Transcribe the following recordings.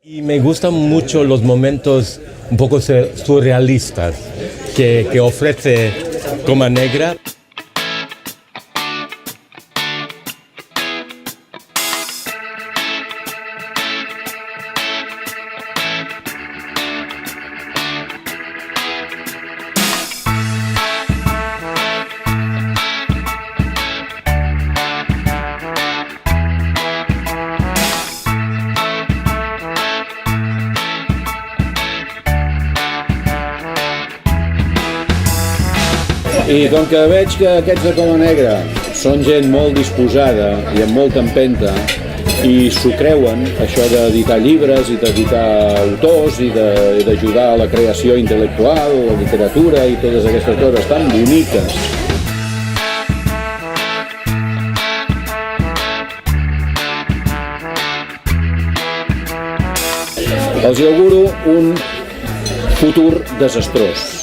Y me gustan mucho los momentos un poco surrealistas que ofrece Coma Negra. I com que veig que aquests de Coma Negra són gent molt disposada i amb molta empenta i s'ho creuen, això d'editar llibres i d'editar autors i d'ajudar a la creació intel·lectual, la literatura i totes aquestes coses tan boniques. Els auguro un futur desastrós.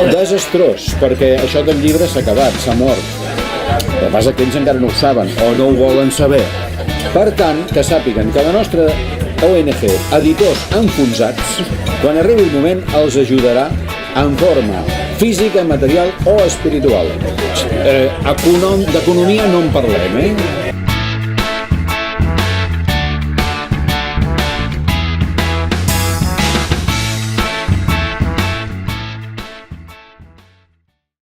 Desastrós, perquè això del llibre s'ha acabat, s'ha mort. El que passa que ells encara no ho saben o no ho volen saber. Per tant, que sàpiguen que la nostra ONG, Editors Enfonsats, quan arribi el moment els ajudarà en forma física, material o espiritual. D'economia no en parlem,